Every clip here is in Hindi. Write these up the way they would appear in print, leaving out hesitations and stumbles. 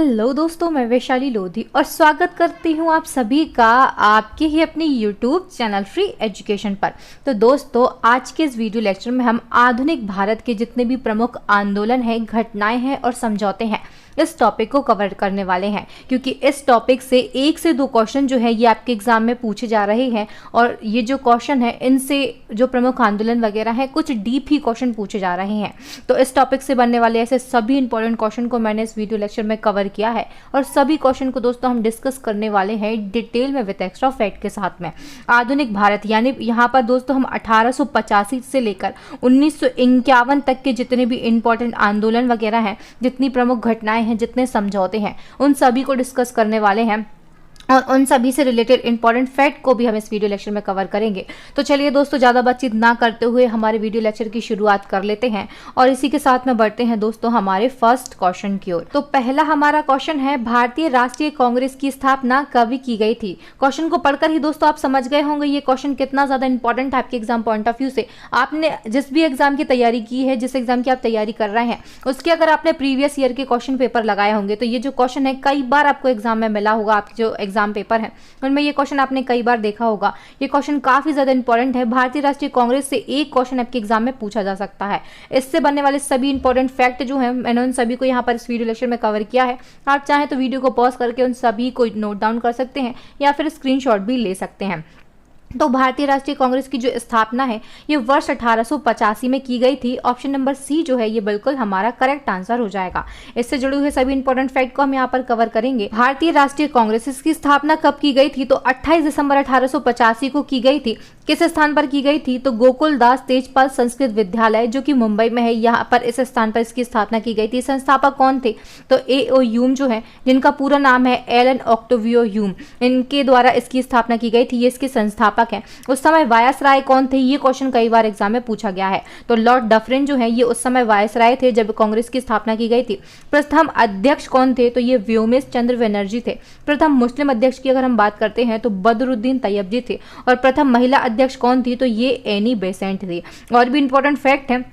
हेलो दोस्तों, मैं वैशाली लोधी और स्वागत करती हूँ आप सभी का आपके ही अपने यूट्यूब चैनल फ्री एजुकेशन पर। तो दोस्तों, आज के इस वीडियो लेक्चर में हम आधुनिक भारत के जितने भी प्रमुख आंदोलन हैं, घटनाएं हैं और समझौते हैं, इस टॉपिक को कवर करने वाले हैं। क्योंकि इस टॉपिक से 1 से 2 क्वेश्चन जो है ये आपके एग्जाम में पूछे जा रहे हैं और ये जो क्वेश्चन है इनसे जो प्रमुख आंदोलन वगैरह हैं कुछ डीप ही क्वेश्चन पूछे जा रहे हैं। तो इस टॉपिक से बनने वाले ऐसे सभी इंपॉर्टेंट क्वेश्चन को मैंने इस वीडियो लेक्चर में कवर किया है और सभी क्वेश्चन को दोस्तों हम डिस्कस करने वाले हैं डिटेल में विद एक्स्ट्रा फैक्ट के साथ में। आधुनिक भारत यानी यहाँ पर दोस्तों हम 1885 से लेकर 1951 तक के जितने भी इंपॉर्टेंट आंदोलन वगैरह हैं, जितनी प्रमुख घटनाएं हैं, जितने समझौते हैं, उन सभी को डिस्कस करने वाले हैं और उन सभी से रिलेटेड इंपॉर्टेंट फैक्ट को भी हम इस वीडियो लेक्चर में कवर करेंगे। तो चलिए दोस्तों, ज़्यादा बातचीत ना करते हुए हमारे वीडियो लेक्चर की शुरुआत कर लेते हैं और इसी के साथ में बढ़ते हैं दोस्तों हमारे फर्स्ट क्वेश्चन की ओर। तो पहला हमारा क्वेश्चन है, भारतीय राष्ट्रीय कांग्रेस की स्थापना कब की गई थी। क्वेश्चन को पढ़कर ही दोस्तों आप समझ गए होंगे ये क्वेश्चन कितना ज़्यादा इंपॉर्टेंट है आपके एग्जाम पॉइंट ऑफ व्यू से। आपने जिस भी एग्जाम की तैयारी की है, जिस एग्जाम की आप तैयारी कर रहे हैं, उसके अगर आपने प्रीवियस ईयर के क्वेश्चन पेपर लगाए होंगे तो ये जो क्वेश्चन है कई बार आपको एग्जाम में मिला होगा। आपके जो एग्जाम पेपर है उनमें ये क्वेश्चन आपने कई बार देखा होगा। ये क्वेश्चन काफी ज्यादा इंपॉर्टेंट है। भारतीय राष्ट्रीय कांग्रेस से एक क्वेश्चन आपके एग्जाम में पूछा जा सकता है। इससे बनने वाले सभी इंपॉर्टेंट फैक्ट जो है मैंने उन सभी को यहाँ पर इस वीडियो लेक्चर में कवर किया है। आप चाहें तो वीडियो को पॉज करके उन सभी को नोट डाउन कर सकते हैं या फिर स्क्रीनशॉट भी ले सकते हैं। तो भारतीय राष्ट्रीय कांग्रेस की जो स्थापना है ये वर्ष 1885 में की गई थी। ऑप्शन नंबर सी जो है ये बिल्कुल हमारा करेक्ट आंसर हो जाएगा। इससे जुड़े हुए सभी इंपॉर्टेंट फैक्ट को हम यहाँ पर कवर करेंगे। भारतीय राष्ट्रीय कांग्रेस इसकी स्थापना कब की गई थी, तो 28 दिसंबर 1885 को की गई थी। किस स्थान पर की गई थी, तो गोकुल दास तेजपाल संस्कृत विद्यालय जो कि मुंबई में है, यहाँ पर इस स्थान पर इसकी स्थापना की गई थी। संस्थापक कौन थे, तो A.O. ह्यूम जो है, जिनका पूरा नाम है एलन ऑक्टेवियो ह्यूम, इनके द्वारा इसकी स्थापना की गई थी। ये इसके संस्थापक है। उस समय वायसराय कौन थे, ये क्वेश्चन कई बार एग्जाम में पूछा गया है। तो लॉर्ड डफरिन जो है ये उस समय वायसराय थे जब कांग्रेस की स्थापना की गई थी। प्रथम अध्यक्ष कौन थे, तो ये व्योमेश चंद्र बनर्जी थे। प्रथम मुस्लिम अध्यक्ष की अगर हम बात करते हैं तो बदरुद्दीन तैयब जी थे और प्रथम महिला अध्यक्ष कौन थी, तो ये एनी बेसेंट थी। और भी इंपॉर्टेंट फैक्ट है,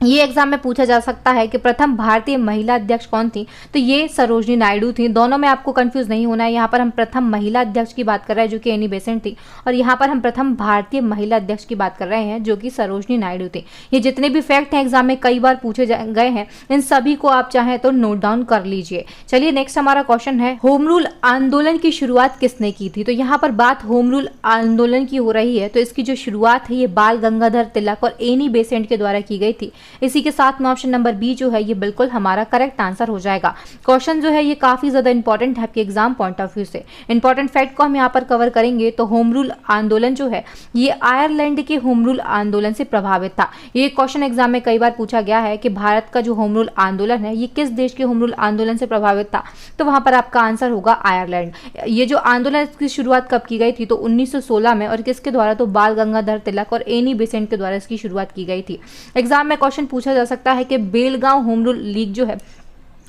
ये एग्जाम में पूछा जा सकता है कि प्रथम भारतीय महिला अध्यक्ष कौन थी, तो ये सरोजनी नायडू थी। दोनों में आपको कंफ्यूज नहीं होना है। यहाँ पर हम प्रथम महिला अध्यक्ष की बात कर रहे हैं जो कि एनी बेसेंट थी और यहाँ पर हम प्रथम भारतीय महिला अध्यक्ष की बात कर रहे हैं जो कि सरोजनी नायडू थी। ये जितने भी फैक्ट हैं एग्जाम में कई बार पूछे गए हैं, इन सभी को आप चाहें तो नोट डाउन कर लीजिए। चलिए नेक्स्ट हमारा क्वेश्चन है, होम रूल आंदोलन की शुरुआत किसने की थी। तो यहाँ पर बात होम रूल आंदोलन की हो रही है, तो इसकी जो शुरुआत है ये बाल गंगाधर तिलक और एनी बेसेंट के द्वारा की गई थी। इसी के साथ में ऑप्शन नंबर बी जो है ये बिल्कुल हमारा करेक्ट आंसर हो जाएगा। क्वेश्चन जो है ये काफी ज्यादा इंपॉर्टेंट है आपके एग्जाम पॉइंट ऑफ व्यू से। इंपॉर्टेंट फैक्ट को हम यहाँ पर कवर करेंगे। तो होम रूल आंदोलन जो है ये आयरलैंड के होम रूल आंदोलन से प्रभावित था। ये क्वेश्चन एग्जाम में कई बार पूछा गया है कि भारत का जो होम रूल आंदोलन है ये किस देश के होम रूल आंदोलन से प्रभावित था, तो वहां पर आपका आंसर होगा आयरलैंड। ये जो आंदोलन की शुरुआत कब की गई थी, तो 1916 में, और किसके द्वारा, तो बाल गंगाधर तिलक और एनी बेसेंट के द्वारा इसकी शुरुआत की गई थी। एग्जाम में क्वेश्चन पूछा जा सकता है कि बेलगांव होम रूल लीग जो है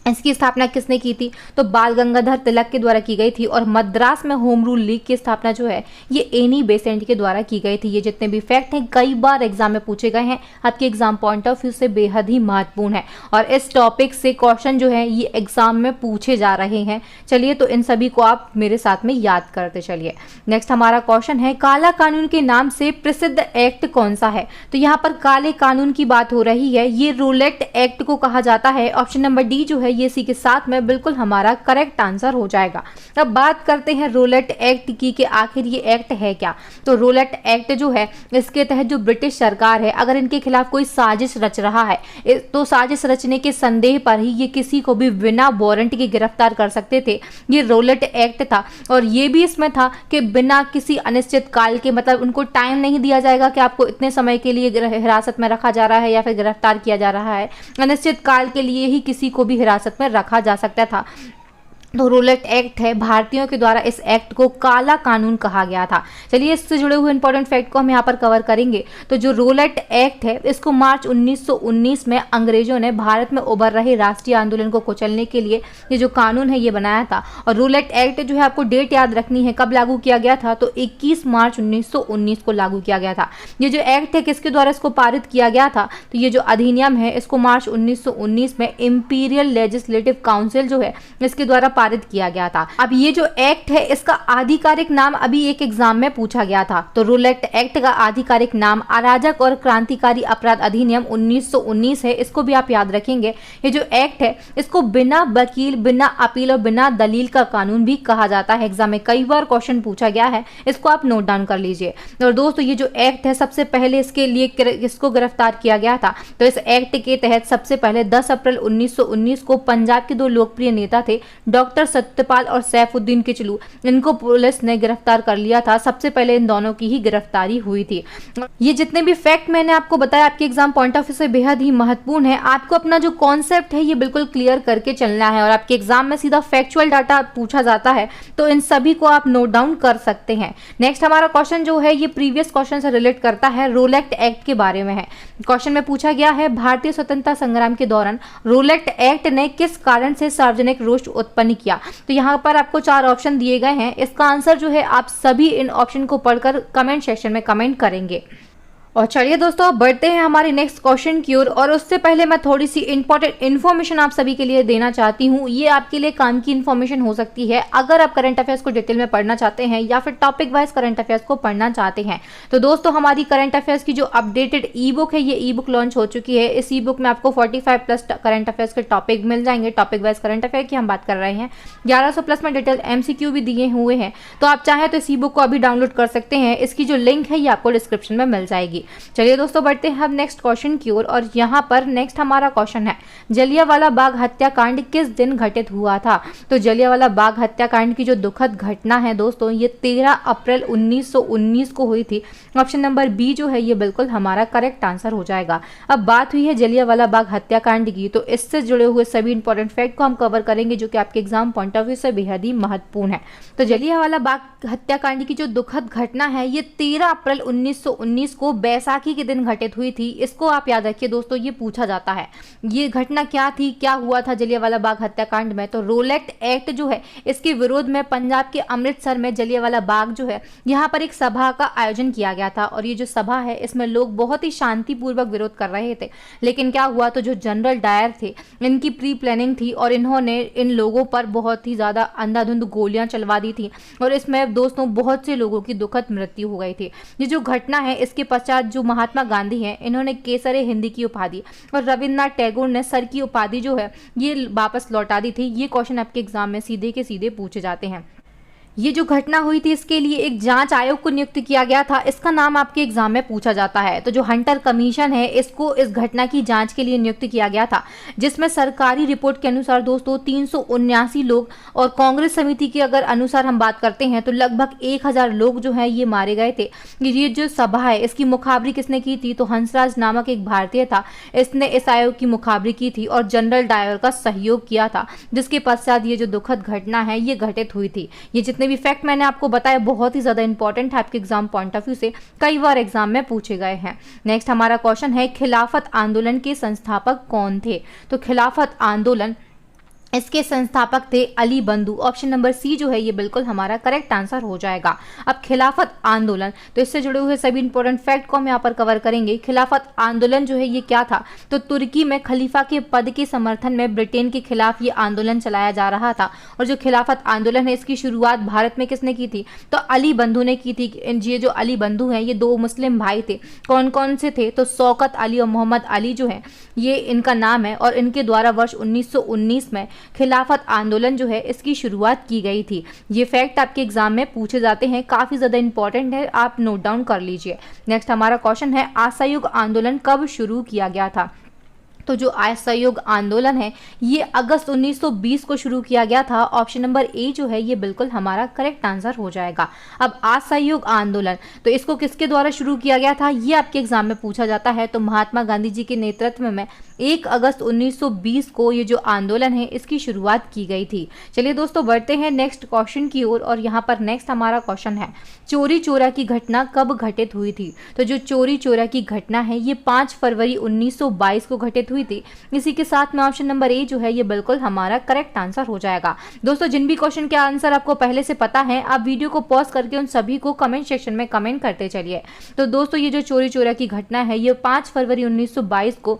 इसकी स्थापना किसने की थी, तो बाल गंगाधर तिलक के द्वारा की गई थी। और मद्रास में होम रूल लीग की स्थापना जो है ये एनी बेसेंट के द्वारा की गई थी। ये जितने भी फैक्ट हैं कई बार एग्जाम में पूछे गए हैं, आपके एग्जाम पॉइंट ऑफ व्यू से बेहद ही महत्वपूर्ण है और इस टॉपिक से क्वेश्चन जो है ये एग्जाम में पूछे जा रहे हैं। चलिए तो इन सभी को आप मेरे साथ में याद करते चलिए। नेक्स्ट हमारा क्वेश्चन है, काला कानून के नाम से प्रसिद्ध एक्ट कौन सा है। तो यहाँ पर काले कानून की बात हो रही है, ये रोलेट एक्ट को कहा जाता है। ऑप्शन नंबर डी जो है ये इसी के साथ में बिल्कुल हमारा करेक्ट आंसर हो जाएगा। अब बात करते हैं रोलेट एक्ट की कि आखिर ये एक्ट है क्या। तो रोलेट एक्ट जो है इसके तहत जो ब्रिटिश सरकार है अगर इनके खिलाफ कोई साजिश रच रहा है तो साजिश रचने के संदेह पर ही ये किसी को भी बिना वारंट के गिरफ्तार कर सकते थे। ये रोलेट एक्ट था और ये भी इसमें था कि बिना किसी अनिश्चित काल के, मतलब उनको टाइम नहीं दिया जाएगा कि आपको इतने समय के लिए हिरासत में रखा जा रहा है या फिर गिरफ्तार किया जा रहा है। अनिश्चित काल के लिए ही किसी को भी हिरासत में रखा जा सकता था। तो रोलेट एक्ट है, भारतीयों के द्वारा इस एक्ट को काला कानून कहा गया था। चलिए इससे जुड़े हुए इंपॉर्टेंट फैक्ट को हम यहाँ पर कवर करेंगे। तो जो रोलेट एक्ट है इसको मार्च 1919 में अंग्रेजों ने भारत में उभर रहे राष्ट्रीय आंदोलन को कुचलने के लिए ये जो कानून है ये बनाया था। और रोलेट एक्ट जो है आपको डेट याद रखनी है, कब लागू किया गया था, तो 21 मार्च 1919 को लागू किया गया था। ये जो एक्ट है किसके द्वारा इसको पारित किया गया था, तो ये जो अधिनियम है इसको मार्च 1919 में इंपीरियल लेजिस्लेटिव काउंसिल जो है इसके द्वारा पारित किया गया था। अब ये जो एक्ट है इसका आधिकारिक नाम अभी एक एग्जाम में पूछा गया था। तो रोलेट एक्ट का आधिकारिक नाम अराजक और क्रांतिकारी अपराध अधिनियम 1919 है, इसको भी आप याद रखेंगे। ये जो एक्ट है इसको बिना वकील, बिना अपील और बिना दलील का कानून भी कहा जाता है। एग्जाम में कई बार क्वेश्चन पूछा गया है, इसको आप नोट डाउन कर लीजिए। और दोस्तों ये जो एक्ट है सबसे पहले इसके लिए किसको गिरफ्तार किया गया था, तो इस एक्ट के तहत सबसे पहले 10 अप्रैल 1919 को पंजाब के दो लोकप्रिय नेता थे डॉक्टर सत्यपाल और सैफुद्दीन किचलू, इनको पुलिस ने गिरफ्तार कर लिया था। सबसे पहले इन दोनों की ही गिरफ्तारी हुई थी। ये जितने भी फैक्ट मैंने आपको बताया आपके एग्जाम पॉइंट ऑफ व्यू से बेहद ही महत्वपूर्ण है। आपको अपना जो कॉन्सेप्ट है ये बिल्कुल क्लियर करके चलना है और आपके एग्जाम में सीधा फैक्चुअल डाटा पूछा जाता है तो इन सभी को आप नोट डाउन कर सकते हैं। नेक्स्ट हमारा क्वेश्चन जो है ये प्रीवियस क्वेश्चन से रिलेट करता है, रोलेट एक्ट के बारे में है। क्वेश्चन में पूछा गया है भारतीय स्वतंत्रता संग्राम के दौरान रोलेट एक्ट ने किस कारण से सार्वजनिक रोष उत्पन्न किया। तो यहाँ पर आपको 4 ऑप्शन दिए गए हैं, इसका आंसर जो है आप सभी इन ऑप्शन को पढ़कर कमेंट सेक्शन में कमेंट करेंगे। और चलिए दोस्तों अब बढ़ते हैं हमारे नेक्स्ट क्वेश्चन की ओर। और उससे पहले मैं थोड़ी सी इंपॉर्टेंट इन्फॉर्मेशन आप सभी के लिए देना चाहती हूँ। ये आपके लिए काम की इन्फॉर्मेशन हो सकती है अगर आप करंट अफेयर्स को डिटेल में पढ़ना चाहते हैं या फिर टॉपिक वाइज करंट अफेयर्स को पढ़ना चाहते हैं। तो दोस्तों हमारी करंट अफेयर्स की जो अपडेटेड ई बुक है ये ई बुक लॉन्च हो चुकी है। इस ई बुक में आपको 45+ करंट अफेयर्स के टॉपिक मिल जाएंगे। टॉपिक वाइज करंट अफेयर की हम बात कर रहे हैं। 1100+ में डिटेल MCQ भी दिए हुए हैं। तो आप चाहें तो इस ई बुक को अभी डाउनलोड कर सकते हैं। इसकी जो लिंक है ये आपको डिस्क्रिप्शन में मिल जाएगी। चलिए दोस्तों बढ़ते हैं अब नेक्स्ट क्वेश्चन की ओर। और यहाँ पर नेक्स्ट हमारा क्वेश्चन है जलियांवाला बाग हत्याकांड किस दिन घटित हुआ था। तो जलियांवाला बाग हत्याकांड की जो दुखद घटना है दोस्तों ये 13 अप्रैल 1919 को हुई थी। ऑप्शन नंबर बी जो है ये बिल्कुल हमारा करेक्ट आंसर हो जाएगा। अब बात हुई है जलियांवाला बाग हत्याकांड की, तो इससे जुड़े हुए सभी इंपॉर्टेंट फैक्ट को हम कवर करेंगे जो कि आपके एग्जाम पॉइंट ऑफ व्यू से बेहद ही महत्वपूर्ण है। तो जलियांवाला बाग हत्याकांड की जो दुखद घटना है ये 13 अप्रैल 1919 को बैसाखी के दिन घटित हुई थी। इसको आप याद रखिए दोस्तों, ये पूछा जाता है ये घटना क्या थी, क्या हुआ था जलियांवाला बाग हत्याकांड में। तो रोलेट एक्ट जो है इसके विरोध में पंजाब के अमृतसर में जलियांवाला बाग जो है यहाँ पर एक सभा का आयोजन किया गया था। और ये जो सभा है इसमें लोग बहुत ही शांतिपूर्वक विरोध कर रहे थे, लेकिन क्या हुआ तो जो जनरल डायर थे इनकी प्री प्लानिंग थी और इन्होंने इन लोगों पर बहुत ही ज्यादा अंधाधुंध गोलियां चलवा दी थी और इसमें दोस्तों बहुत से लोगों की दुखद मृत्यु हो गई थी। ये जो घटना है इसके पश्चात जो महात्मा गांधी हैं इन्होंने केसरे हिंदी की उपाधि और रविन्द्रनाथ टैगोर ने सर की उपाधि जो है ये वापस लौटा दी थी। ये क्वेश्चन आपके एग्जाम में सीधे के सीधे पूछे जाते हैं। ये जो घटना हुई थी इसके लिए एक जांच आयोग को नियुक्त किया गया था, इसका नाम आपके एग्जाम में पूछा जाता है। तो जो हंटर कमीशन है इसको इस घटना की जांच के लिए नियुक्त किया गया था, जिसमें सरकारी रिपोर्ट के अनुसार दोस्तों 379 लोग और कांग्रेस समिति के अगर अनुसार हम बात करते हैं तो लगभग 1000 लोग जो है ये मारे गए थे। ये जो सभा है इसकी मुखाबरी किसने की थी, तो हंसराज नामक एक भारतीय था, इसने इस आयोग की मुखाबरी की थी और जनरल डायर का सहयोग किया था, जिसके पश्चात ये जो दुखद घटना है ये घटित हुई थी। ये जितने भी फैक्ट मैंने आपको बताया बहुत ही ज्यादा इंपॉर्टेंट है आपके एग्जाम पॉइंट ऑफ व्यू से, कई बार एग्जाम में पूछे गए हैं। नेक्स्ट हमारा क्वेश्चन है खिलाफत आंदोलन के संस्थापक कौन थे। तो खिलाफत आंदोलन इसके संस्थापक थे अली बंधु। ऑप्शन नंबर सी जो है ये बिल्कुल हमारा करेक्ट आंसर हो जाएगा। अब खिलाफत आंदोलन, तो इससे जुड़े हुए सभी इंपॉर्टेंट फैक्ट को हम यहाँ पर कवर करेंगे। खिलाफत आंदोलन जो है ये क्या था, तो तुर्की में खलीफा के पद के समर्थन में ब्रिटेन के खिलाफ ये आंदोलन चलाया जा रहा था। और जो खिलाफत आंदोलन है इसकी शुरुआत भारत में किसने की थी, तो अली बंधु ने की थी। ये जो अली बंधु हैं ये 2 मुस्लिम भाई थे। कौन कौन से थे, तो शौकत अली और मोहम्मद अली जो है ये इनका नाम है और इनके द्वारा वर्ष 1919 में खिलाफत आंदोलन जो है इसकी शुरुआत की गई थी। ये फैक्ट आपके एग्जाम में पूछे जाते हैं, काफी ज्यादा इंपॉर्टेंट है, आप नोट डाउन कर लीजिए। नेक्स्ट हमारा क्वेश्चन है असहयोग आंदोलन कब शुरू किया गया था। तो जो असहयोग आंदोलन है ये अगस्त 1920 को शुरू किया गया था। ऑप्शन नंबर ए जो है ये बिल्कुल हमारा करेक्ट आंसर हो जाएगा। अब असहयोग आंदोलन तो इसको किसके द्वारा शुरू किया गया था, ये आपके एग्जाम में पूछा जाता है। तो महात्मा गांधी जी के नेतृत्व में 1 अगस्त 1920 को ये जो आंदोलन है इसकी शुरुआत की गई थी। चलिए दोस्तों बढ़ते हैं नेक्स्ट क्वेश्चन की ओर, और यहाँ पर नेक्स्ट हमारा क्वेश्चन है चोरी चोरा की घटना कब घटित हुई थी। तो जो चोरी चोरा की घटना है ये 5 फरवरी 1922 को घटित हुई थी। इसी के साथ में ऑप्शन नंबर ए जो है ये बिल्कुल हमारा करेक्ट आंसर हो जाएगा। दोस्तों जिन भी क्वेश्चन के आंसर आपको पहले से पता है आप वीडियो को पॉज करके उन सभी को कमेंट सेक्शन में कमेंट करते चलिए। तो दोस्तों ये जो चोरी चोरा की घटना है ये 5 फरवरी 1922 को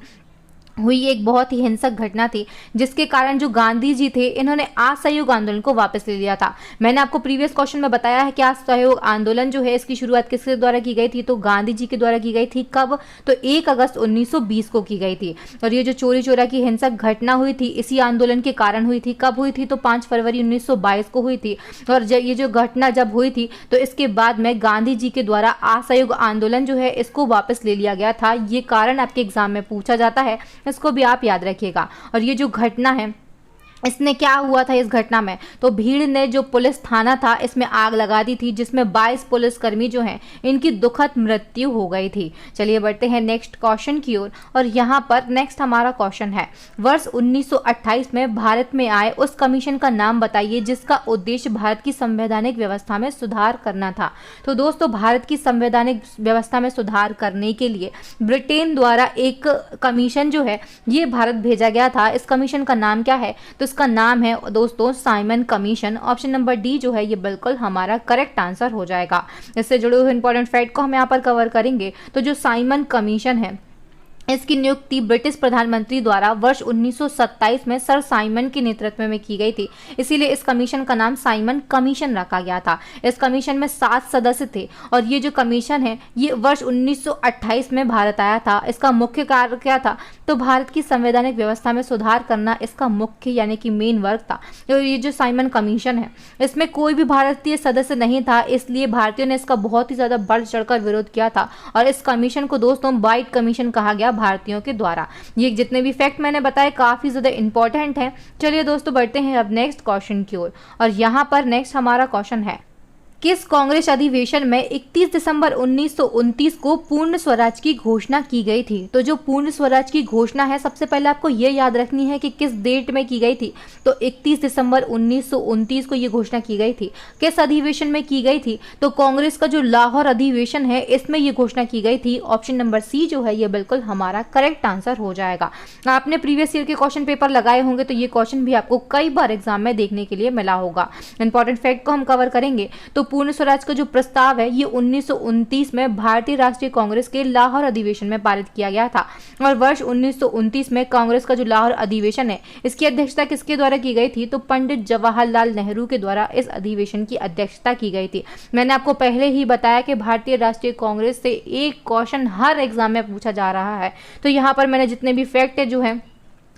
हुई एक बहुत ही हिंसक घटना थी, जिसके कारण जो गांधी जी थे इन्होंने असहयोग आंदोलन को वापस ले लिया था। मैंने आपको प्रीवियस क्वेश्चन में बताया है कि असहयोग आंदोलन जो है इसकी शुरुआत किसके द्वारा की गई थी, तो गांधी जी के द्वारा की गई थी। कब, तो 1 अगस्त 1920 को की गई थी। और ये जो चोरी चोरा की हिंसक घटना हुई थी इसी आंदोलन के कारण हुई थी। कब हुई थी, तो 5 फरवरी 1922 को हुई थी। और ये जो घटना जब हुई थी तो इसके बाद में गांधी जी के द्वारा असहयोग आंदोलन जो है इसको वापस ले लिया गया था। ये कारण आपके एग्जाम में पूछा जाता है, इसको भी आप याद रखिएगा। और ये जो घटना है इसने क्या हुआ था इस घटना में, तो भीड़ ने जो पुलिस थाना था इसमें आग लगा दी थी, जिसमें 22 पुलिसकर्मी जो हैं इनकी दुखद मृत्यु हो गई थी। चलिए बढ़ते हैं नेक्स्ट क्वेश्चन की ओर, और यहाँ पर नेक्स्ट हमारा क्वेश्चन है वर्ष 1928 में भारत में आए उस कमीशन का नाम बताइए जिसका उद्देश्य भारत की संवैधानिक व्यवस्था में सुधार करना था। तो दोस्तों भारत की संवैधानिक व्यवस्था में सुधार करने के लिए ब्रिटेन द्वारा एक कमीशन जो है ये भारत भेजा गया था। इस कमीशन का नाम क्या है, तो इसका नाम है दोस्तों Simon commission. Option number D जो है ये बिल्कुल हमारा करेक्ट आंसर हो जाएगा। इससे जुड़े हुए इंपॉर्टेंट फैक्ट को हम यहाँ पर कवर करेंगे। तो जो साइमन कमीशन है इसकी नियुक्ति ब्रिटिश प्रधानमंत्री द्वारा वर्ष 1927 में सर साइमन के नेतृत्व में की गई थी, इसीलिए इस कमीशन का नाम साइमन कमीशन रखा गया था। इस कमीशन में 7 सदस्य थे, और ये जो कमीशन है ये वर्ष 1928 में भारत आया था। इसका मुख्य कार्य क्या था, तो भारत की संवैधानिक व्यवस्था में सुधार करना इसका मुख्य यानी कि मेन वर्क था। तो ये जो साइमन कमीशन है इसमें कोई भी भारतीय सदस्य नहीं था, इसलिए भारतीयों ने इसका बहुत ही ज़्यादा बढ़ चढ़कर विरोध किया था। और इस कमीशन को दोस्तों व्हाइट कमीशन कहा गया भारतीयों के द्वारा। ये जितने भी फैक्ट मैंने बताए काफी ज्यादा इंपॉर्टेंट हैं। चलिए दोस्तों बढ़ते हैं अब नेक्स्ट क्वेश्चन की ओर, और यहाँ पर नेक्स्ट हमारा क्वेश्चन है किस कांग्रेस अधिवेशन में 31 दिसंबर 1929 को पूर्ण स्वराज की घोषणा की गई थी। तो जो पूर्ण स्वराज की घोषणा है सबसे पहले आपको ये याद रखनी है कि किस डेट में की गई थी, तो 31 दिसंबर 1929 को ये घोषणा की गई थी। किस अधिवेशन में की गई थी, तो कांग्रेस का जो लाहौर अधिवेशन है इसमें ये घोषणा की गई थी। ऑप्शन नंबर सी जो है ये बिल्कुल हमारा करेक्ट आंसर हो जाएगा। आपने प्रीवियस ईयर के क्वेश्चन पेपर लगाए होंगे तो ये क्वेश्चन भी आपको कई बार एग्जाम में देखने के लिए मिला होगा। इंपॉर्टेंट फैक्ट को हम कवर करेंगे। तो पूर्ण स्वराज का जो प्रस्ताव है ये 1929 में भारतीय राष्ट्रीय कांग्रेस के लाहौर अधिवेशन में पारित किया गया था। और वर्ष 1929 में कांग्रेस का जो लाहौर अधिवेशन है इसकी अध्यक्षता किसके द्वारा की गई थी, तो पंडित जवाहरलाल नेहरू के द्वारा इस अधिवेशन की अध्यक्षता की गई थी। मैंने आपको पहले ही बताया कि भारतीय राष्ट्रीय कांग्रेस से एक क्वेश्चन हर एग्जाम में पूछा जा रहा है। तो यहाँ पर मैंने जितने भी फैक्ट है जो है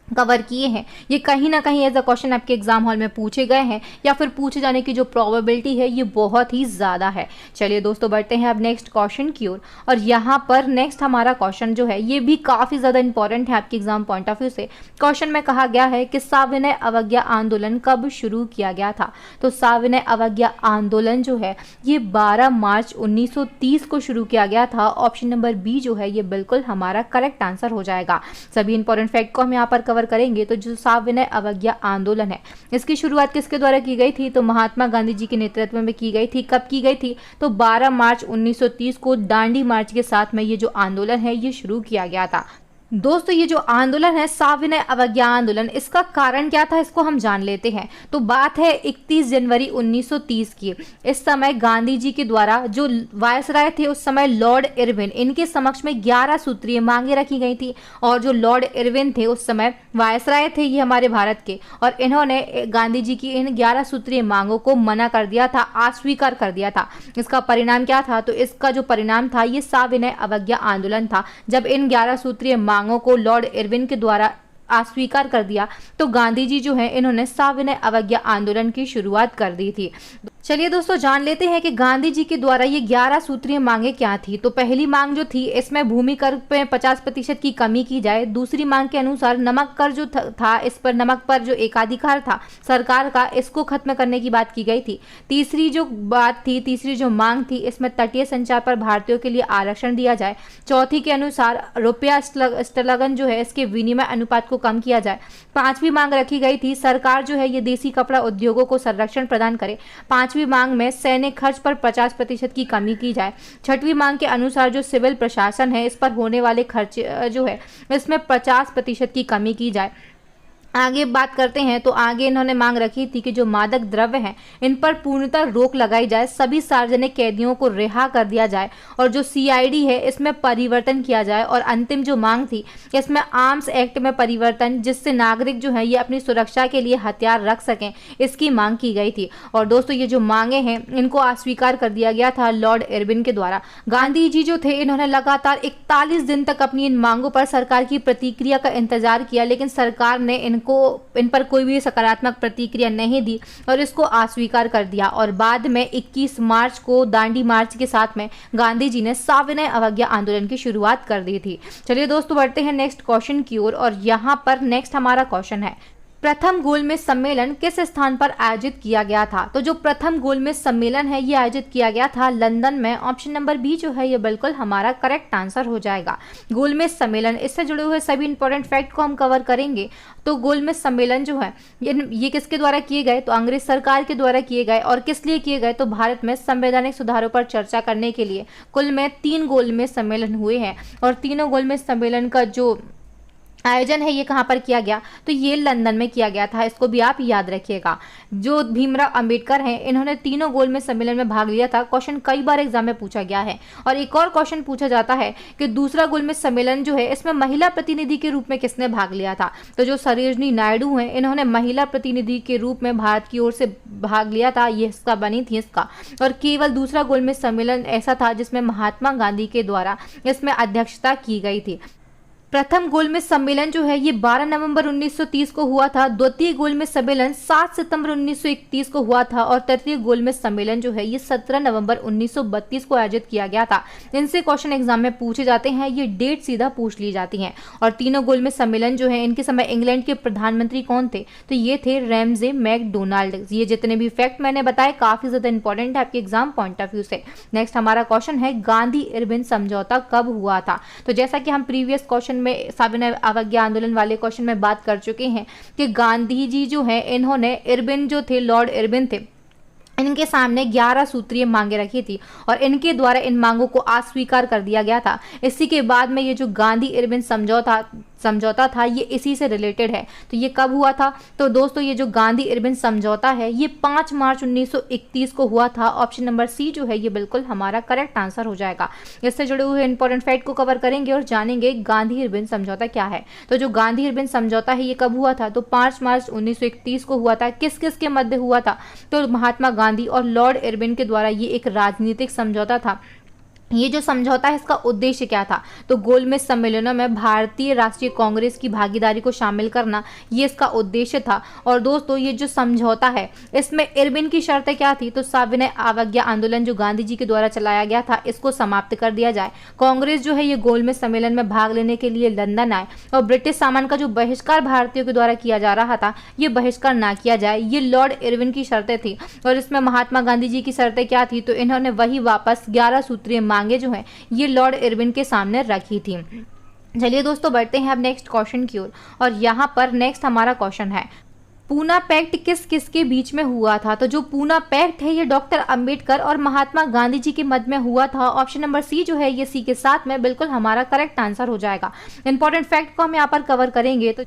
कवर किए हैं ये कहीं ना कहीं एज अ क्वेश्चन आपके एग्जाम हॉल में पूछे गए हैं, या फिर पूछे जाने की जो प्रोबेबिलिटी है ये बहुत ही ज़्यादा है। चलिए दोस्तों बढ़ते हैं अब नेक्स्ट क्वेश्चन की ओर, और यहाँ पर नेक्स्ट हमारा क्वेश्चन जो है ये भी काफ़ी ज़्यादा इंपॉर्टेंट है आपके एग्जाम पॉइंट ऑफ व्यू से। क्वेश्चन में कहा गया है कि साविनय अवज्ञा आंदोलन कब शुरू किया गया था। तो साविनय अवज्ञा आंदोलन जो है ये 12 मार्च 1930 को शुरू किया गया था। ऑप्शन नंबर बी जो है ये बिल्कुल हमारा करेक्ट आंसर हो जाएगा। सभी इंपॉर्टेंट फैक्ट को हम यहाँ पर कवर करेंगे। तो जो साविनय अवज्ञा आंदोलन है इसकी शुरुआत किसके द्वारा की गई थी, तो महात्मा गांधी जी के नेतृत्व में की गई थी। कब की गई थी, तो 12 मार्च 1930 को दांडी मार्च के साथ में ये जो आंदोलन है ये शुरू किया गया था। दोस्तों ये जो आंदोलन है साविनय अवज्ञा आंदोलन, इसका कारण क्या था इसको हम जान लेते हैं। तो बात है 31 जनवरी 1930 की। इस समय गांधी जी के द्वारा जो वायसराय थे उस समय लॉर्ड इरविन, इनके समक्ष में 11 सूत्रीय मांगे रखी गई थी। और जो लॉर्ड इरविन थे उस समय वायसराय थे ये हमारे भारत के, और इन्होंने गांधी जी की इन 11 सूत्रीय मांगों को मना कर दिया था, अस्वीकार कर दिया था। इसका परिणाम क्या था, तो इसका जो परिणाम था ये साविनय अवज्ञा आंदोलन था। जब इन 11 सूत्रीय मांगों को लॉर्ड इरविन के द्वारा अस्वीकार कर दिया तो गांधी जी जो है इन्होंने साविनय अवज्ञा आंदोलन की शुरुआत कर दी थी। चलिए दोस्तों, जान लेते हैं कि गांधी जी के द्वारा ये 11 सूत्रीय मांगे क्या थी। तो पहली मांग जो थी, इसमें भूमि कर पे 50% की कमी की जाए। दूसरी मांग के अनुसार नमक कर जो था, इस पर नमक पर जो एकाधिकार था सरकार का, इसको खत्म करने की बात की गई थी। तीसरी जो मांग थी, इसमें तटीय संचार पर भारतीयों के लिए आरक्षण दिया जाए। चौथी के अनुसार रुपया स्थगन जो है, इसके विनिमय अनुपात को कम किया जाए। पांचवी मांग रखी गई थी, सरकार जो है ये देसी कपड़ा उद्योगों को संरक्षण प्रदान करे। पांचवी मांग में सैन्य खर्च पर 50% की कमी की जाए। छठवीं मांग के अनुसार जो सिविल प्रशासन है, इस पर होने वाले खर्च जो है, इसमें 50% की कमी की जाए। आगे बात करते हैं तो आगे इन्होंने मांग रखी थी कि जो मादक द्रव्य हैं, इन पर पूर्णतः रोक लगाई जाए। सभी सार्वजनिक कैदियों को रिहा कर दिया जाए और जो सीआईडी है, इसमें परिवर्तन किया जाए। और अंतिम जो मांग थी, इसमें आर्म्स एक्ट में परिवर्तन, जिससे नागरिक जो है ये अपनी सुरक्षा के लिए हथियार रख सकें, इसकी मांग की गई थी। और दोस्तों, ये जो मांगे हैं, इनको अस्वीकार कर दिया गया था लॉर्ड इरविन के द्वारा। गांधी जी जो थे, इन्होंने लगातार 41 दिन तक अपनी इन मांगों पर सरकार की प्रतिक्रिया का इंतजार किया, लेकिन सरकार ने इन पर कोई भी सकारात्मक प्रतिक्रिया नहीं दी और इसको अस्वीकार कर दिया। और बाद में 21 मार्च को दांडी मार्च के साथ में गांधी जी ने सविनय अवज्ञा आंदोलन की शुरुआत कर दी थी। चलिए दोस्तों, बढ़ते हैं नेक्स्ट क्वेश्चन की ओर। और यहाँ पर नेक्स्ट हमारा क्वेश्चन है, प्रथम गोलमेज सम्मेलन किस स्थान पर आयोजित किया गया था? तो जो प्रथम गोलमेज सम्मेलन है, ये आयोजित किया गया था लंदन में। ऑप्शन नंबर बी जो है, ये बिल्कुल हमारा करेक्ट आंसर हो जाएगा। गोलमेज सम्मेलन, इससे जुड़े हुए सभी इंपॉर्टेंट फैक्ट को हम कवर करेंगे। तो गोलमेज सम्मेलन जो है, ये किसके द्वारा किए गए? तो अंग्रेज सरकार के द्वारा किए गए। और किस लिए किए गए? तो भारत में संवैधानिक सुधारों पर चर्चा करने के लिए। कुल में 3 गोलमेज सम्मेलन हुए हैं और तीनों गोलमेज सम्मेलन का जो आयोजन है, ये कहाँ पर किया गया? तो ये लंदन में किया गया था। इसको भी आप याद रखिएगा। जो भीमराव अंबेडकर हैं, इन्होंने तीनों गोलमेज सम्मेलन में भाग लिया था। क्वेश्चन कई बार एग्जाम में पूछा गया है। और एक और क्वेश्चन पूछा जाता है कि दूसरा गोलमेज सम्मेलन जो है, इसमें महिला प्रतिनिधि के रूप में किसने भाग लिया था? तो जो सरोजिनी नायडू हैं, इन्होंने महिला प्रतिनिधि के रूप में भारत की ओर से भाग लिया था। ये हिस्सा बनी थी इसका। और केवल दूसरा गोलमेज सम्मेलन ऐसा था जिसमें महात्मा गांधी के द्वारा इसमें अध्यक्षता की गई थी। प्रथम गोलमेज सम्मेलन जो है, ये 12 नवंबर 1930 को हुआ था। द्वितीय गोलमेज सम्मेलन 7 सितंबर 1931 को हुआ था। और तृतीय गोलमेज सम्मेलन जो है, ये 17 नवंबर 1932 को आयोजित किया गया था। इनसे क्वेश्चन एग्जाम में पूछे जाते हैं, ये डेट सीधा पूछ ली जाती हैं। और तीनों गोलमेज सम्मेलन जो है, इनके समय इंग्लैंड के प्रधानमंत्री कौन थे? तो ये थे रैमजे मैकडोनाल्ड। ये जितने भी फैक्ट मैंने बताए, काफी ज्यादा इंपॉर्टेंट है आपके एग्जाम पॉइंट ऑफ व्यू से। नेक्स्ट हमारा क्वेश्चन है, गांधी इरविन समझौता कब हुआ था? तो जैसा कि हम प्रीवियस क्वेश्चन में सविनय अवज्ञा आंदोलन वाले क्वेश्चन में बात कर चुके हैं कि गांधी जी जो है, इन्होंने इरविन जो थे, लॉर्ड इरविन थे, इनके सामने 11 सूत्रीय मांगे रखी थी और इनके द्वारा इन मांगों को अस्वीकार कर दिया गया था। इसी के बाद में ये जो गांधी इरविन समझौता था, ये इसी से रिलेटेड है। तो ये कब हुआ था? तो दोस्तों, ये जो गांधी इरविन समझौता है, ये 5 मार्च 1931 को हुआ था। ऑप्शन नंबर सी जो है, ये बिल्कुल हमारा करेक्ट आंसर हो जाएगा। इससे जुड़े हुए इंपॉर्टेंट फैक्ट को कवर करेंगे और जानेंगे गांधी इरविन समझौता क्या है। तो जो गांधी इरविन समझौता है, ये कब हुआ था? तो 5 मार्च 1931 को हुआ था। किस किस के मध्य हुआ था? तो महात्मा गांधी और लॉर्ड इरविन के द्वारा ये एक राजनीतिक समझौता था। ये जो समझौता है, इसका उद्देश्य क्या था? तो गोलमेज सम्मेलनों में भारतीय राष्ट्रीय कांग्रेस की भागीदारी को शामिल करना, ये इसका उद्देश्य था। और दोस्तों, ये जो समझौता है, इसमें इरविन की शर्तें क्या थी? तो सविनय अवज्ञा आंदोलन जो गांधी जी के द्वारा चलाया गया था, इसको समाप्त कर दिया जाए। कांग्रेस जो है, ये गोलमेज सम्मेलन में भाग लेने के लिए लंदन आए और ब्रिटिश सामान का जो बहिष्कार भारतीयों के द्वारा किया जा रहा था, ये बहिष्कार ना किया जाए। ये लॉर्ड इरविन की शर्तें थी। और इसमें महात्मा गांधी जी की शर्तें क्या थी? तो इन्होंने वही वापस 11 सूत्रीय मांगे जो हैं, ये लॉर्ड इरविन के सामने रखी थी। चलिए दोस्तों, बढ़ते हैं अब नेक्स्ट क्वेश्चन की ओर। और यहाँ पर नेक्स्ट हमारा क्वेश्चन है, पूना पैक्ट किस किस के बीच में हुआ था? तो जो पूना पैक्ट है, ये डॉक्टर अंबेडकर और महात्मा गांधी जी के मध्य में हुआ था। ऑप्शन नंबर सी जो है, ये सी के साथ में बिल्कुल हमारा करेक्ट आंसर हो जाएगा। इंपॉर्टेंट फैक्ट को हम यहाँ पर कवर करेंगे। तो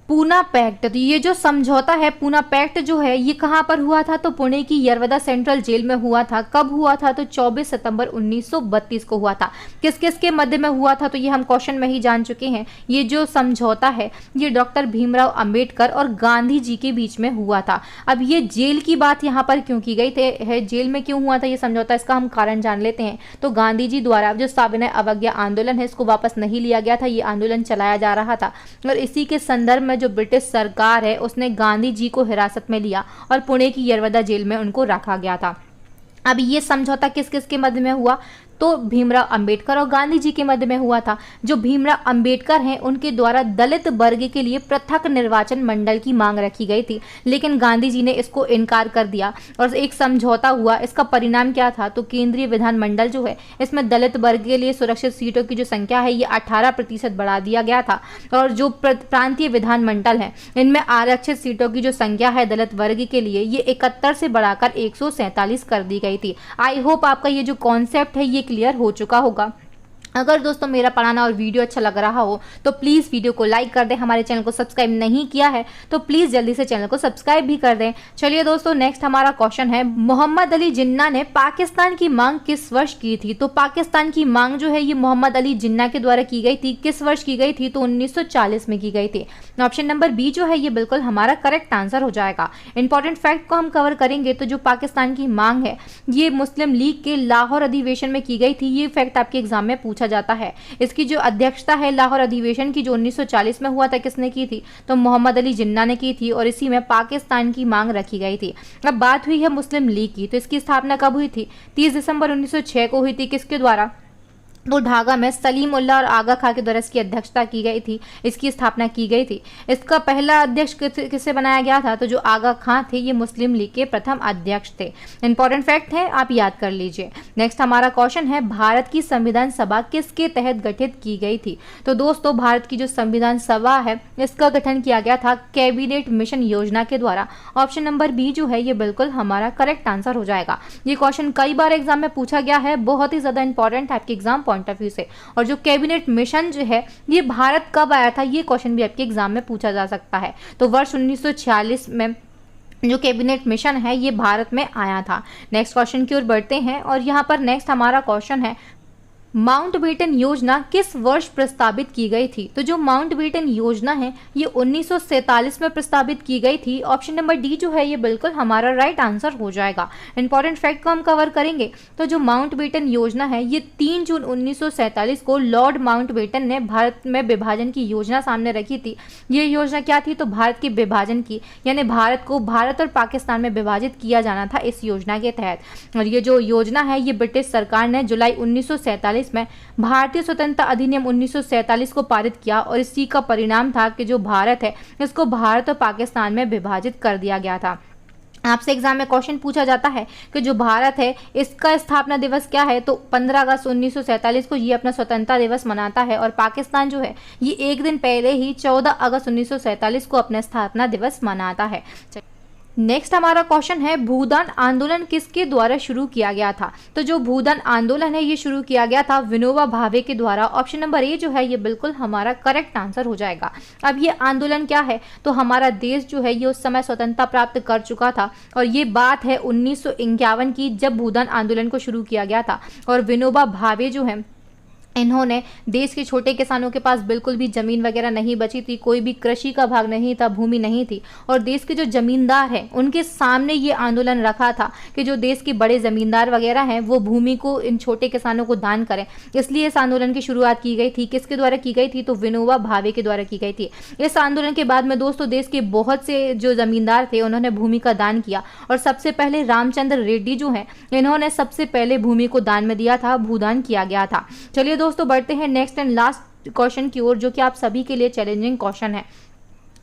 पूना पैक्ट, तो ये जो समझौता है, पूना पैक्ट जो है, ये कहाँ पर हुआ था? तो पुणे की यरवदा सेंट्रल जेल में हुआ था। कब हुआ था? तो 24 सितंबर 1932 को हुआ था। किस किस के मध्य में हुआ था? तो ये हम क्वेश्चन में ही जान चुके हैं। ये जो समझौता है, ये डॉक्टर भीमराव अंबेडकर और गांधी जी के बीच में हुआ था। अब ये जेल की बात यहाँ पर क्यों की गई है, जेल में क्यों हुआ था ये समझौता, इसका हम कारण जान लेते हैं। तो गांधी जी द्वारा जो सविनय अवज्ञा आंदोलन है, इसको वापस नहीं लिया गया था। ये आंदोलन चलाया जा रहा था और इसी के संदर्भ में जो ब्रिटिश सरकार है उसने गांधी जी को हिरासत में लिया और पुणे की यरवदा जेल में उनको रखा गया था। अब ये समझौता किस किस के मध्य में हुआ, तो भीमराव अंबेडकर और गांधी जी के मध्य में हुआ था। जो भीमराव अंबेडकर हैं उनके द्वारा दलित वर्ग के लिए पृथक निर्वाचन मंडल की मांग रखी गई थी, लेकिन गांधी जी ने इसको इनकार कर दिया और एक समझौता हुआ। इसका परिणाम क्या था, तो केंद्रीय विधानमंडल जो है इसमें दलित वर्ग के लिए सुरक्षित सीटों की जो संख्या है ये 18% बढ़ा दिया गया था, और जो प्रांतीय विधानमंडल है इनमें आरक्षित सीटों की जो संख्या है दलित वर्ग के लिए ये 71 से बढ़ाकर 147 कर दी गई थी। आई होप आपका ये जो कॉन्सेप्ट है ये क्लियर हो चुका होगा। अगर दोस्तों मेरा पढ़ाना और वीडियो अच्छा लग रहा हो तो प्लीज़ वीडियो को लाइक कर दें। हमारे चैनल को सब्सक्राइब नहीं किया है तो प्लीज़ जल्दी से चैनल को सब्सक्राइब भी कर दें। चलिए दोस्तों नेक्स्ट हमारा क्वेश्चन है, मोहम्मद अली जिन्ना ने पाकिस्तान की मांग किस वर्ष की थी। तो पाकिस्तान की मांग जो है ये मोहम्मद अली जिन्ना के द्वारा की गई थी। किस वर्ष की गई थी, तो 1940 में की गई थी। ऑप्शन नंबर बी जो है ये बिल्कुल हमारा करेक्ट आंसर हो जाएगा। इंपॉर्टेंट फैक्ट को हम कवर करेंगे तो जो पाकिस्तान की मांग है ये मुस्लिम लीग के लाहौर अधिवेशन में की गई थी। ये फैक्ट आपके एग्जाम में पूछा जाता है। इसकी जो अध्यक्षता है लाहौर अधिवेशन की जो 1940 में हुआ था किसने की थी, तो मोहम्मद अली जिन्ना ने की थी, और इसी में पाकिस्तान की मांग रखी गई थी। अब बात हुई है मुस्लिम लीग की, तो इसकी स्थापना कब हुई थी, 30 दिसंबर 1906 को हुई थी। किसके द्वारा, तो ढाका में सलीम उल्लाह और आगा खां के द्वारा इसकी अध्यक्षता की गई थी, इसकी स्थापना की गई थी। इसका पहला अध्यक्ष किससे बनाया गया था, तो जो आगा खां थे ये मुस्लिम लीग के प्रथम अध्यक्ष थे। इंपॉर्टेंट फैक्ट है, आप याद कर लीजिए। नेक्स्ट हमारा क्वेश्चन है, भारत की संविधान सभा किसके तहत गठित की गई थी। तो दोस्तों भारत की जो संविधान सभा है इसका गठन किया गया था कैबिनेट मिशन योजना के द्वारा। ऑप्शन नंबर बी जो है ये बिल्कुल हमारा करेक्ट आंसर हो जाएगा। ये क्वेश्चन कई बार एग्जाम में पूछा गया है, बहुत ही ज्यादा इंपॉर्टेंट है आपके एग्जाम पॉइंट ऑफ व्यू से। और जो कैबिनेट मिशन जो है ये भारत कब आया था, ये क्वेश्चन भी आपके एग्जाम में पूछा जा सकता है। तो वर्ष 1946 में जो कैबिनेट मिशन है ये भारत में आया था। नेक्स्ट क्वेश्चन की ओर बढ़ते हैं और यहाँ पर नेक्स्ट हमारा क्वेश्चन है, माउंटबेटन योजना किस वर्ष प्रस्तावित की गई थी। तो जो माउंटबेटन योजना है ये 1947 में प्रस्तावित की गई थी। ऑप्शन नंबर डी जो है ये बिल्कुल हमारा राइट आंसर हो जाएगा। इंपॉर्टेंट फैक्ट को हम कवर करेंगे तो जो माउंटबेटन योजना है ये 3 जून 1947 को लॉर्ड माउंटबेटन ने भारत में विभाजन की योजना सामने रखी थी। ये योजना क्या थी, तो भारत के विभाजन की, यानी भारत को भारत और पाकिस्तान में विभाजित किया जाना था इस योजना के तहत। और ये जो योजना है ये ब्रिटिश सरकार ने जुलाई 1947 में भारतीय स्वतंत्रता अधिनियम 1947 को पारित किया, और इसी का परिणाम था कि जो भारत है इसको भारत और पाकिस्तान में विभाजित कर दिया गया था। आपसे एग्जाम में क्वेश्चन पूछा जाता है कि जो भारत है इसका स्थापना दिवस क्या है, तो 15 अगस्त 1947 को ये अपना स्वतंत्रता दिवस मनाता है, और पाकिस्तान जो है ये एक दिन पहले ही 14 अगस्त 1947 को अपना स्थापना दिवस मनाता है। नेक्स्ट हमारा क्वेश्चन है, भूदान आंदोलन किसके द्वारा शुरू किया गया था। तो जो भूदान आंदोलन है ये शुरू किया गया था विनोबा भावे के द्वारा। ऑप्शन नंबर ए जो है ये बिल्कुल हमारा करेक्ट आंसर हो जाएगा। अब ये आंदोलन क्या है, तो हमारा देश जो है ये उस समय स्वतंत्रता प्राप्त कर चुका था, और ये बात है 1951 की जब भूदान आंदोलन को शुरू किया गया था। और विनोबा भावे जो है इन्होंने देश के छोटे किसानों के पास बिल्कुल भी ज़मीन वगैरह नहीं बची थी, कोई भी कृषि का भाग नहीं था, भूमि नहीं थी, और देश के जो ज़मींदार हैं उनके सामने ये आंदोलन रखा था कि जो देश के बड़े ज़मींदार वगैरह हैं वो भूमि को इन छोटे किसानों को दान करें। इसलिए इस आंदोलन की शुरुआत की गई थी। किसके द्वारा की गई थी, तो विनोबा भावे के द्वारा की गई थी। इस आंदोलन के बाद में दोस्तों देश के बहुत से जो ज़मींदार थे उन्होंने भूमि का दान किया, और सबसे पहले रामचंद्र रेड्डी जो हैं इन्होंने सबसे पहले भूमि को दान में दिया था, भूदान किया गया था। चलिए दोस्तों बढ़ते हैं नेक्स्ट एंड लास्ट क्वेश्चन की ओर, जो कि आप सभी के लिए चैलेंजिंग क्वेश्चन है।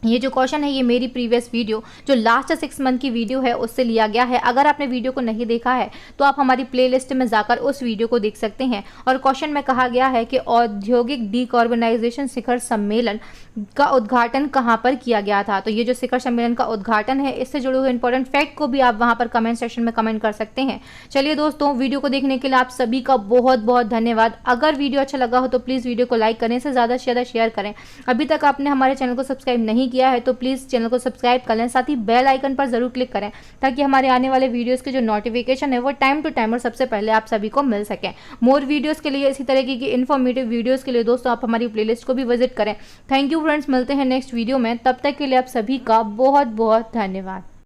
ये जो क्वेश्चन है ये मेरी प्रीवियस वीडियो जो लास्ट 6 मंथ की वीडियो है उससे लिया गया है। अगर आपने वीडियो को नहीं देखा है तो आप हमारी प्लेलिस्ट में जाकर उस वीडियो को देख सकते हैं। और क्वेश्चन में कहा गया है कि औद्योगिक डिकार्बनाइजेशन शिखर सम्मेलन का उद्घाटन कहाँ पर किया गया था। तो ये जो शिखर सम्मेलन का उद्घाटन है इससे जुड़े हुए इंपॉर्टेंट फैक्ट को भी आप वहाँ पर कमेंट सेक्शन में कमेंट कर सकते हैं। चलिए दोस्तों वीडियो को देखने के लिए आप सभी का बहुत बहुत धन्यवाद। अगर वीडियो अच्छा लगा हो तो प्लीज़ वीडियो को लाइक करें, से ज़्यादा से ज़्यादा शेयर करें। अभी तक आपने हमारे चैनल को सब्सक्राइब नहीं किया है तो प्लीज़ चैनल को सब्सक्राइब कर लें, साथ ही बेल आइकन पर जरूर क्लिक करें ताकि हमारे आने वाले वीडियोस के जो नोटिफिकेशन है वो टाइम टू टाइम और सबसे पहले आप सभी को मिल सकें। मोर वीडियोस के लिए, इसी तरीके की इन्फॉर्मेटिव वीडियोस के लिए दोस्तों आप हमारी प्लेलिस्ट को भी विजिट करें। थैंक यू फ्रेंड्स, मिलते हैं नेक्स्ट वीडियो में। तब तक के लिए आप सभी का बहुत बहुत धन्यवाद।